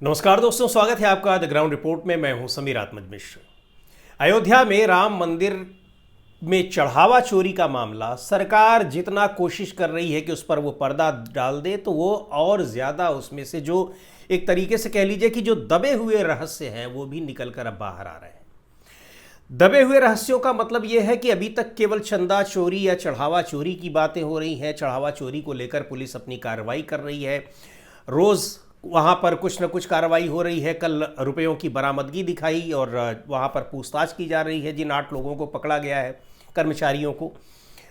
नमस्कार दोस्तों, स्वागत है आपका द ग्राउंड रिपोर्ट में। मैं हूं समीर आत्मज मिश्र। अयोध्या में राम मंदिर में चढ़ावा चोरी का मामला, सरकार जितना कोशिश कर रही है कि उस पर वो पर्दा डाल दे, तो वो और ज़्यादा उसमें से जो एक तरीके से कह लीजिए कि जो दबे हुए रहस्य हैं वो भी निकल कर अब बाहर आ रहे हैं। दबे हुए रहस्यों का मतलब ये है कि अभी तक केवल चंदा चोरी या चढ़ावा चोरी की बातें हो रही हैं। चढ़ावा चोरी को लेकर पुलिस अपनी कार्रवाई कर रही है, रोज़ वहाँ पर कुछ न कुछ कार्रवाई हो रही है। कल रुपयों की बरामदगी दिखाई और वहाँ पर पूछताछ की जा रही है। जिन 8 लोगों को पकड़ा गया है, कर्मचारियों को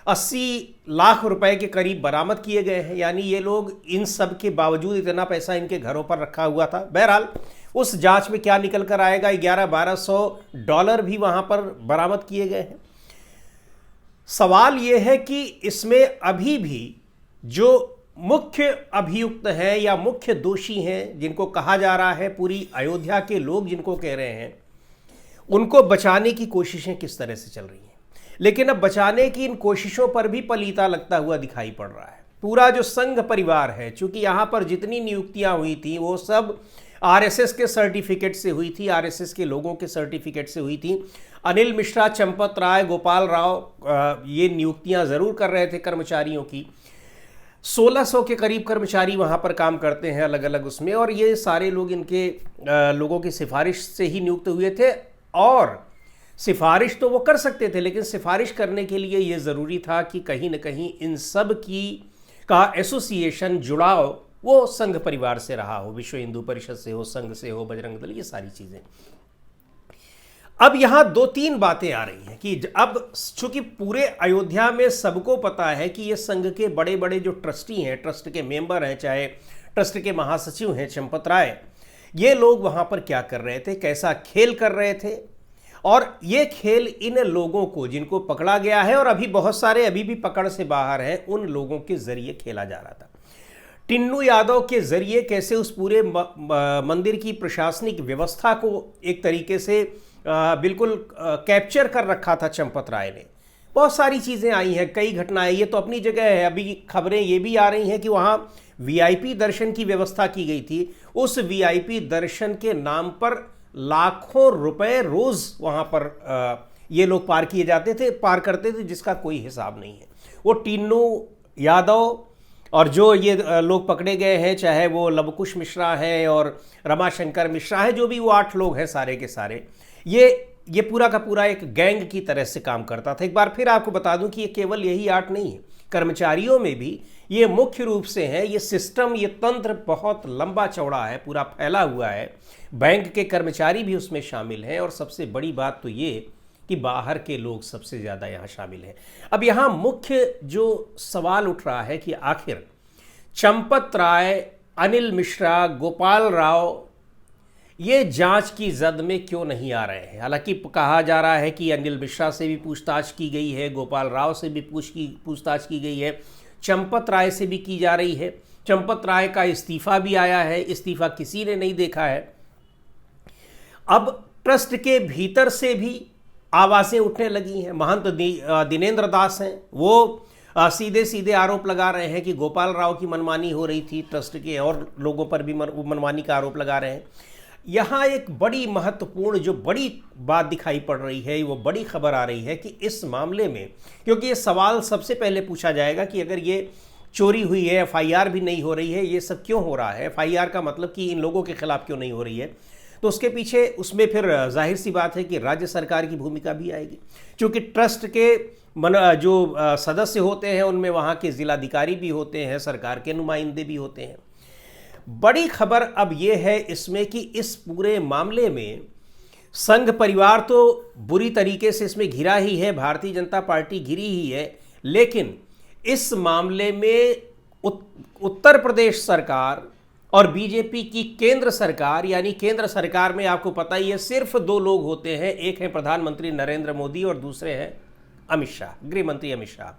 80 लाख रुपए के करीब बरामद किए गए हैं। यानी ये लोग, इन सब के बावजूद इतना पैसा इनके घरों पर रखा हुआ था। बहरहाल उस जांच में क्या निकल कर आएगा, 1100-1200 डॉलर भी वहाँ पर बरामद किए गए हैं। सवाल ये है कि इसमें अभी भी जो मुख्य अभियुक्त हैं या मुख्य दोषी हैं, जिनको कहा जा रहा है, पूरी अयोध्या के लोग जिनको कह रहे हैं, उनको बचाने की कोशिशें किस तरह से चल रही हैं। लेकिन अब बचाने की इन कोशिशों पर भी पलीता लगता हुआ दिखाई पड़ रहा है। पूरा जो संघ परिवार है, चूंकि यहाँ पर जितनी नियुक्तियां हुई थी वो सब आरएसएस के सर्टिफिकेट से हुई थी, आरएसएस के लोगों के सर्टिफिकेट से हुई थी। अनिल मिश्रा, चंपत राय, गोपाल राव ये नियुक्तियां जरूर कर रहे थे कर्मचारियों की। 1600 के करीब कर्मचारी वहाँ पर काम करते हैं अलग अलग उसमें, और ये सारे लोग इनके लोगों की सिफारिश से ही नियुक्त हुए थे। और सिफारिश तो वो कर सकते थे, लेकिन सिफारिश करने के लिए ये ज़रूरी था कि कहीं न कहीं इन सब की का एसोसिएशन, जुड़ाव वो संघ परिवार से रहा हो, विश्व हिंदू परिषद से हो, संघ से हो, बजरंग दल, ये सारी चीज़ें। अब यहाँ 2-3 बातें आ रही हैं कि अब चूंकि पूरे अयोध्या में सबको पता है कि ये संघ के बड़े बड़े जो ट्रस्टी हैं, ट्रस्ट के मेंबर हैं, चाहे ट्रस्ट के महासचिव हैं चंपत राय, ये लोग वहाँ पर क्या कर रहे थे, कैसा खेल कर रहे थे। और ये खेल इन लोगों को, जिनको पकड़ा गया है और अभी बहुत सारे अभी भी पकड़ से बाहर हैं, उन लोगों के जरिए खेला जा रहा था। टिन्नू यादव के जरिए कैसे उस पूरे मंदिर की प्रशासनिक व्यवस्था को एक तरीके से बिल्कुल कैप्चर कर रखा था चंपत राय ने। बहुत सारी चीज़ें आई हैं, कई घटनाएं, ये तो अपनी जगह है। अभी खबरें ये भी आ रही हैं कि वहाँ वीआईपी दर्शन की व्यवस्था की गई थी। उस वीआईपी दर्शन के नाम पर लाखों रुपए रोज़ वहाँ पर ये लोग पार करते थे, जिसका कोई हिसाब नहीं है। वो टिन्नू यादव और जो ये लोग पकड़े गए हैं, चाहे वो लवकुश मिश्रा है और रमाशंकर मिश्रा है, जो भी वो 8 लोग हैं सारे के सारे, ये पूरा का पूरा एक गैंग की तरह से काम करता था। एक बार फिर आपको बता दूं कि ये केवल यही 8 नहीं है, कर्मचारियों में भी ये मुख्य रूप से है। ये सिस्टम, ये तंत्र बहुत लंबा चौड़ा है, पूरा फैला हुआ है। बैंक के कर्मचारी भी उसमें शामिल हैं, और सबसे बड़ी बात तो ये कि बाहर के लोग सबसे ज़्यादा यहाँ शामिल हैं। अब यहाँ मुख्य जो सवाल उठ रहा है कि आखिर चंपत राय, अनिल मिश्रा, गोपाल राव ये जांच की जद में क्यों नहीं आ रहे हैं। हालांकि कहा जा रहा है कि अनिल मिश्रा से भी पूछताछ की गई है, गोपाल राव से भी पूछताछ की गई है, चंपत राय से भी की जा रही है। चंपत राय का इस्तीफा भी आया है, इस्तीफा किसी ने नहीं देखा है। अब ट्रस्ट के भीतर से भी आवाज़ें उठने लगी हैं। महंत दिनेंद्र दास हैं, वो सीधे सीधे आरोप लगा रहे हैं कि गोपाल राव की मनमानी हो रही थी, ट्रस्ट के और लोगों पर भी मनमानी का आरोप लगा रहे हैं। यहाँ एक बड़ी महत्वपूर्ण जो बड़ी बात दिखाई पड़ रही है, वो बड़ी खबर आ रही है कि इस मामले में, क्योंकि ये सवाल सबसे पहले पूछा जाएगा कि अगर ये चोरी हुई है, एफआईआर भी नहीं हो रही है, ये सब क्यों हो रहा है, एफआईआर का मतलब कि इन लोगों के खिलाफ क्यों नहीं हो रही है, तो उसके पीछे उसमें फिर जाहिर सी बात है कि राज्य सरकार की भूमिका भी आएगी। क्योंकि ट्रस्ट के जो सदस्य होते हैं उनमें वहाँ के जिलाधिकारी भी होते हैं, सरकार के नुमाइंदे भी होते हैं। बड़ी खबर अब यह है इसमें कि इस पूरे मामले में संघ परिवार तो बुरी तरीके से इसमें घिरा ही है, भारतीय जनता पार्टी घिरी ही है, लेकिन इस मामले में उत्तर प्रदेश सरकार और बीजेपी की केंद्र सरकार, यानी केंद्र सरकार में आपको पता ही है सिर्फ 2 लोग होते हैं, एक है प्रधानमंत्री नरेंद्र मोदी और दूसरे हैं अमित शाह, गृह मंत्री अमित शाह।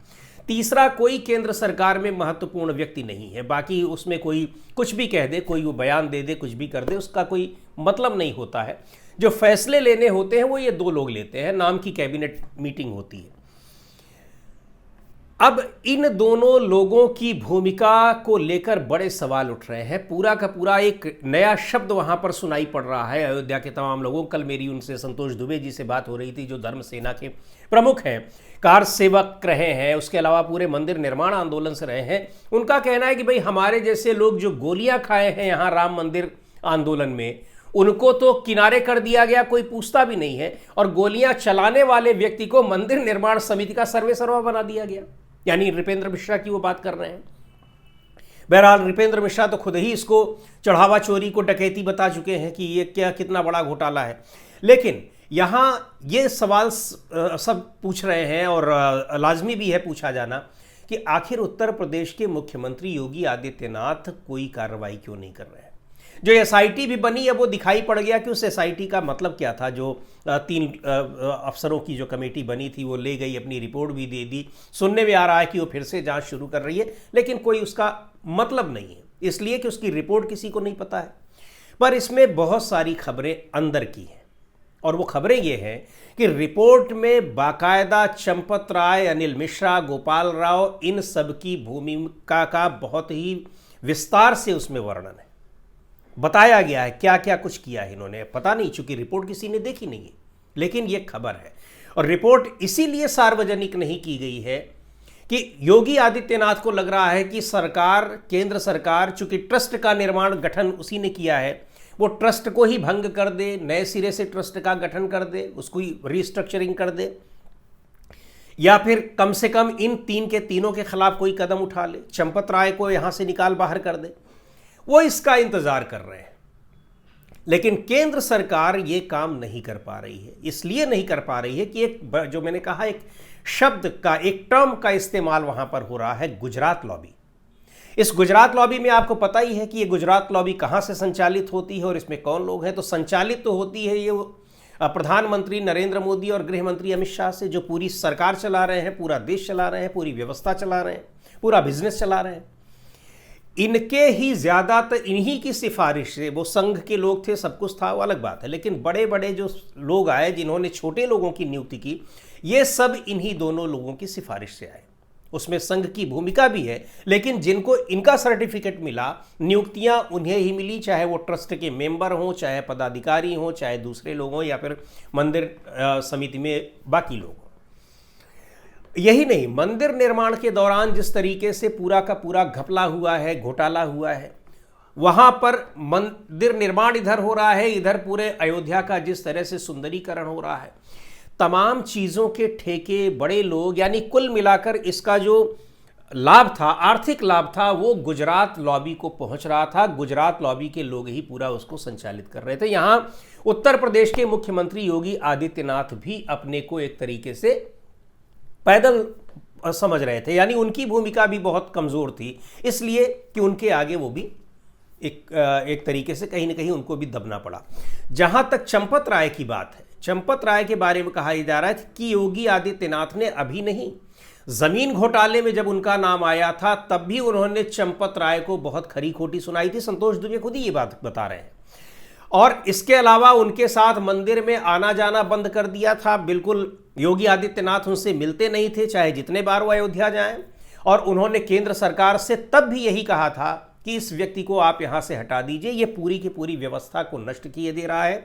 तीसरा कोई केंद्र सरकार में महत्वपूर्ण व्यक्ति नहीं है। बाकी उसमें कोई कुछ भी कह दे, कोई वो बयान दे दे, कुछ भी कर दे, उसका कोई मतलब नहीं होता है। जो फैसले लेने होते हैं वो ये 2 लोग लेते हैं, नाम की कैबिनेट मीटिंग होती है। अब इन दोनों लोगों की भूमिका को लेकर बड़े सवाल उठ रहे हैं। पूरा का पूरा एक नया शब्द वहां पर सुनाई पड़ रहा है अयोध्या के तमाम लोगों। कल मेरी उनसे संतोष दुबे जी से बात हो रही थी, जो धर्म सेना के प्रमुख हैं, कार सेवक रहे हैं, उसके अलावा पूरे मंदिर निर्माण आंदोलन से रहे हैं। उनका कहना है कि भाई हमारे जैसे लोग जो गोलियां खाए हैं यहाँ राम मंदिर आंदोलन में, उनको तो किनारे कर दिया गया, कोई पूछता भी नहीं है, और गोलियां चलाने वाले व्यक्ति को मंदिर निर्माण समिति का सर्वेसर्वा बना दिया गया। यानी नृपेंद्र मिश्रा की वो बात कर रहे हैं। बहरहाल नृपेंद्र मिश्रा तो खुद ही इसको चढ़ावा चोरी को डकैती बता चुके हैं कि ये क्या कितना बड़ा घोटाला है। लेकिन यहाँ ये सवाल सब पूछ रहे हैं, और लाजमी भी है पूछा जाना, कि आखिर उत्तर प्रदेश के मुख्यमंत्री योगी आदित्यनाथ कोई कार्रवाई क्यों नहीं कर रहे हैं। जो एसआईटी भी बनी है वो दिखाई पड़ गया कि उस एसआईटी का मतलब क्या था। जो 3 अफसरों की जो कमेटी बनी थी वो ले गई, अपनी रिपोर्ट भी दे दी। सुनने में आ रहा है कि वो फिर से जांच शुरू कर रही है, लेकिन कोई उसका मतलब नहीं है, इसलिए कि उसकी रिपोर्ट किसी को नहीं पता है। पर इसमें बहुत सारी खबरें अंदर की हैं, और वो खबरें ये हैं कि रिपोर्ट में बाकायदा चंपत राय, अनिल मिश्रा, गोपाल राव, इन सब की भूमिका का बहुत ही विस्तार से उसमें वर्णन है। बताया गया है क्या क्या कुछ किया है इन्होंने, पता नहीं, चूंकि रिपोर्ट किसी ने देखी नहीं है, लेकिन ये खबर है। और रिपोर्ट इसीलिए सार्वजनिक नहीं की गई है कि योगी आदित्यनाथ को लग रहा है कि सरकार, केंद्र सरकार, चूंकि ट्रस्ट का निर्माण गठन उसी ने किया है, वो ट्रस्ट को ही भंग कर दे, नए सिरे से ट्रस्ट का गठन कर दे, उसको रीस्ट्रक्चरिंग कर दे, या फिर कम से कम इन तीनों के खिलाफ कोई कदम उठा ले, चंपत राय को यहां से निकाल बाहर कर दे। वो इसका इंतजार कर रहे हैं। लेकिन केंद्र सरकार ये काम नहीं कर पा रही है। इसलिए नहीं कर पा रही है कि एक, जो मैंने कहा, एक शब्द का, एक टर्म का इस्तेमाल वहां पर हो रहा है, गुजरात लॉबी। इस गुजरात लॉबी में आपको पता ही है कि ये गुजरात लॉबी कहां से संचालित होती है और इसमें कौन लोग हैं। तो संचालित तो होती है ये प्रधानमंत्री नरेंद्र मोदी और गृह मंत्री अमित शाह से, जो पूरी सरकार चला रहे हैं, पूरा देश चला रहे हैं, पूरी व्यवस्था चला रहे हैं, पूरा बिजनेस चला रहे हैं। इनके ही ज़्यादातर इन्हीं की सिफारिश से, वो संघ के लोग थे, सब कुछ था, वो अलग बात है, लेकिन बड़े बड़े जो लोग आए जिन्होंने छोटे लोगों की नियुक्ति की, ये सब इन्हीं दोनों लोगों की सिफारिश से आए। उसमें संघ की भूमिका भी है, लेकिन जिनको इनका सर्टिफिकेट मिला, नियुक्तियां उन्हें ही मिली, चाहे वो ट्रस्ट के मेंबर हों, चाहे पदाधिकारी हों, चाहे दूसरे लोग हों, या फिर मंदिर समिति में बाकी लोग। यही नहीं, मंदिर निर्माण के दौरान जिस तरीके से पूरा का पूरा घपला हुआ है, घोटाला हुआ है, वहां पर मंदिर निर्माण इधर हो रहा है, इधर पूरे अयोध्या का जिस तरह से सुंदरीकरण हो रहा है, तमाम चीज़ों के ठेके बड़े लोग, यानी कुल मिलाकर इसका जो लाभ था, आर्थिक लाभ था, वो गुजरात लॉबी को पहुंच रहा था। गुजरात लॉबी के लोग ही पूरा उसको संचालित कर रहे थे। यहां उत्तर प्रदेश के मुख्यमंत्री योगी आदित्यनाथ भी अपने को एक तरीके से पैदल समझ रहे थे, यानी उनकी भूमिका भी बहुत कमज़ोर थी, इसलिए कि उनके आगे वो भी एक तरीके से कहीं ना कहीं उनको भी दबना पड़ा। जहां तक चंपत राय की बात है, चंपत राय के बारे में कहा जा रहा है कि योगी आदित्यनाथ ने अभी नहीं, जमीन घोटाले में जब उनका नाम आया था तब भी उन्होंने चंपत राय को बहुत खरी खोटी सुनाई थी। संतोष दुबे खुद ही ये बात बता रहे हैं। और इसके अलावा उनके साथ मंदिर में आना जाना बंद कर दिया था। बिल्कुल योगी आदित्यनाथ उनसे मिलते नहीं थे, चाहे जितने बार वो अयोध्या जाएं। और उन्होंने केंद्र सरकार से तब भी यही कहा था कि इस व्यक्ति को आप यहां से हटा दीजिए, ये पूरी की पूरी व्यवस्था को नष्ट किए दे रहा है,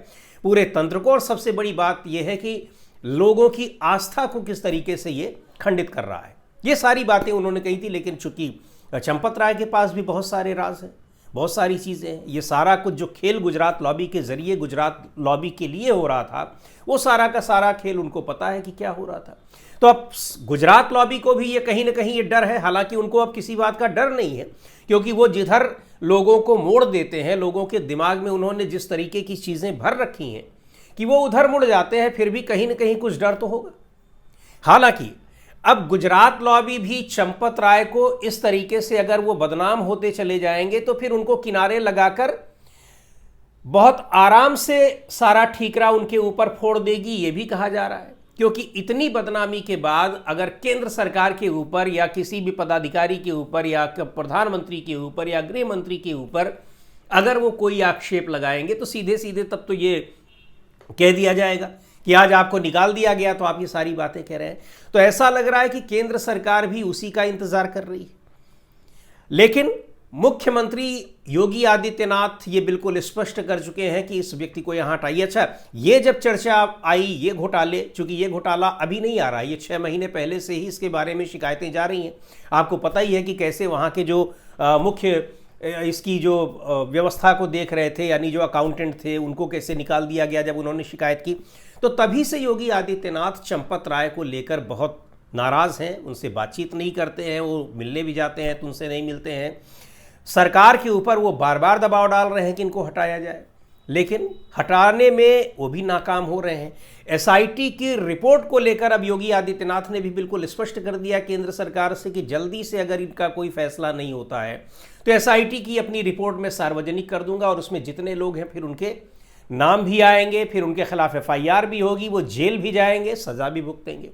पूरे तंत्र को। और सबसे बड़ी बात यह है कि लोगों की आस्था को किस तरीके से ये खंडित कर रहा है। ये सारी बातें उन्होंने कही थी, लेकिन चूंकि चंपत राय के पास भी बहुत सारे राज हैं, बहुत सारी चीज़ें हैं, ये सारा कुछ जो खेल गुजरात लॉबी के जरिए गुजरात लॉबी के लिए हो रहा था, वो सारा का सारा खेल उनको पता है कि क्या हो रहा था। तो अब गुजरात लॉबी को भी ये कहीं ना कहीं ये डर है, हालांकि उनको अब किसी बात का डर नहीं है, क्योंकि वो जिधर लोगों को मोड़ देते हैं, लोगों के दिमाग में उन्होंने जिस तरीके की चीज़ें भर रखी हैं कि वो उधर मुड़ जाते हैं, फिर भी कहीं ना कहीं कुछ डर तो होगा। हालांकि अब गुजरात लॉबी भी चंपत राय को इस तरीके से अगर वो बदनाम होते चले जाएंगे तो फिर उनको किनारे लगाकर बहुत आराम से सारा ठीकरा उनके ऊपर फोड़ देगी, ये भी कहा जा रहा है। क्योंकि इतनी बदनामी के बाद अगर केंद्र सरकार के ऊपर या किसी भी पदाधिकारी के ऊपर या प्रधानमंत्री के ऊपर या गृह मंत्री के ऊपर अगर वो कोई आक्षेप लगाएंगे तो सीधे सीधे तब तो ये कह दिया जाएगा कि आज आपको निकाल दिया गया तो आप ये सारी बातें कह रहे हैं। तो ऐसा लग रहा है कि केंद्र सरकार भी उसी का इंतजार कर रही है। लेकिन मुख्यमंत्री योगी आदित्यनाथ ये बिल्कुल स्पष्ट कर चुके हैं कि इस व्यक्ति को यहां हटाइए। अच्छा, ये जब चर्चा आई ये घोटाले, चूंकि ये घोटाला अभी नहीं आ रहा है, ये 6 महीने पहले से ही इसके बारे में शिकायतें जा रही हैं। आपको पता ही है कि कैसे वहां के जो मुख्य इसकी जो व्यवस्था को देख रहे थे, यानी जो अकाउंटेंट थे, उनको कैसे निकाल दिया गया जब उन्होंने शिकायत की। तो तभी से योगी आदित्यनाथ चंपत राय को लेकर बहुत नाराज़ हैं, उनसे बातचीत नहीं करते हैं, वो मिलने भी जाते हैं तो उनसे नहीं मिलते हैं। सरकार के ऊपर वो बार बार दबाव डाल रहे हैं कि इनको हटाया जाए, लेकिन हटाने में वो भी नाकाम हो रहे हैं। एसआईटी की रिपोर्ट को लेकर अब योगी आदित्यनाथ ने भी बिल्कुल स्पष्ट कर दिया केंद्र सरकार से कि जल्दी से अगर इनका कोई फैसला नहीं होता है तो एसआईटी की अपनी रिपोर्ट में सार्वजनिक कर दूंगा और उसमें जितने लोग हैं फिर उनके नाम भी आएंगे, फिर उनके खिलाफ एफआईआर भी होगी, वो जेल भी जाएंगे, सजा भी भुगतेंगे।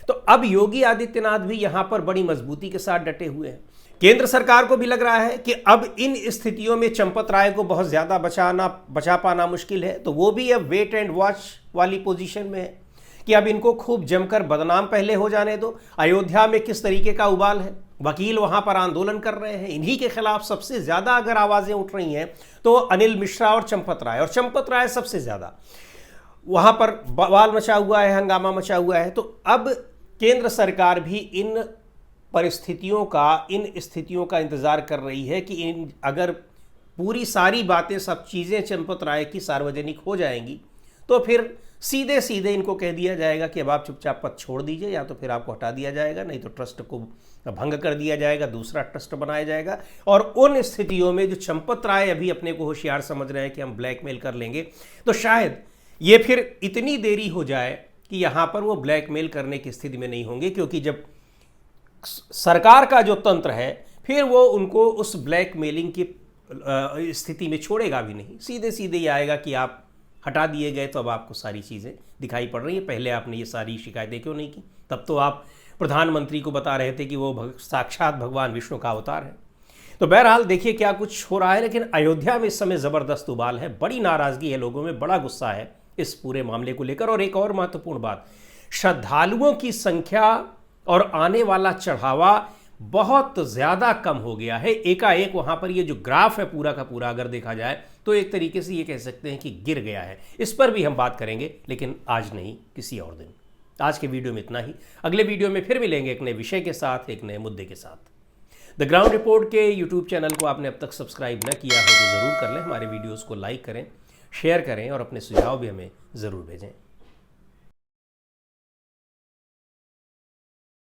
तो अब योगी आदित्यनाथ भी यहां पर बड़ी मजबूती के साथ डटे हुए हैं। केंद्र सरकार को भी लग रहा है कि अब इन स्थितियों में चंपत राय को बहुत ज्यादा बचा पाना मुश्किल है, तो वो भी अब वेट एंड वॉच वाली पोजीशन में है कि अब इनको खूब जमकर बदनाम पहले हो जाने दो। अयोध्या में किस तरीके का उबाल है, वकील वहां पर आंदोलन कर रहे हैं, इन्हीं के खिलाफ सबसे ज्यादा अगर आवाजें उठ रही हैं तो अनिल मिश्रा और चंपत राय सबसे ज्यादा वहां पर बवाल मचा हुआ है, हंगामा मचा हुआ है। तो अब केंद्र सरकार भी इन स्थितियों का इंतजार कर रही है कि अगर पूरी सारी बातें, सब चीजें चंपत राय की सार्वजनिक हो जाएंगी तो फिर सीधे सीधे इनको कह दिया जाएगा कि अब आप चुपचाप पद छोड़ दीजिए, या तो फिर आपको हटा दिया जाएगा, नहीं तो ट्रस्ट को भंग कर दिया जाएगा, दूसरा ट्रस्ट बनाया जाएगा। और उन स्थितियों में जो चंपत राय अभी अपने को होशियार समझ रहे हैं कि हम ब्लैकमेल कर लेंगे, तो शायद ये फिर इतनी देरी हो जाए कि यहां पर वो ब्लैकमेल करने की स्थिति में नहीं होंगे, क्योंकि जब सरकार का जो तंत्र है फिर वो उनको उस ब्लैकमेलिंग की स्थिति में छोड़ेगा भी नहीं। सीधे सीधे ये आएगा कि आप हटा दिए गए तो अब आपको सारी चीज़ें दिखाई पड़ रही है, पहले आपने ये सारी शिकायतें क्यों नहीं की? तब तो आप प्रधानमंत्री को बता रहे थे कि वो साक्षात भगवान विष्णु का अवतार है। तो बहरहाल देखिए क्या कुछ हो रहा है। लेकिन अयोध्या में इस समय ज़बरदस्त उबाल है, बड़ी नाराज़गी है, लोगों में बड़ा गुस्सा है इस पूरे मामले को लेकर। और एक और महत्वपूर्ण बात, श्रद्धालुओं की संख्या और आने वाला चढ़ावा बहुत ज़्यादा कम हो गया है। एकाएक वहाँ पर ये जो ग्राफ है पूरा का पूरा अगर देखा जाए तो एक तरीके से ये कह सकते हैं कि गिर गया है। इस पर भी हम बात करेंगे, लेकिन आज नहीं, किसी और दिन। आज के वीडियो में इतना ही। अगले वीडियो में फिर मिलेंगे एक नए विषय के साथ, एक नए मुद्दे के साथ। द ग्राउंड रिपोर्ट के यूट्यूब चैनल को आपने अब तक सब्सक्राइब न किया हो तो ज़रूर कर लें। हमारे वीडियोज़ को लाइक करें, शेयर करें और अपने सुझाव भी हमें ज़रूर भेजें।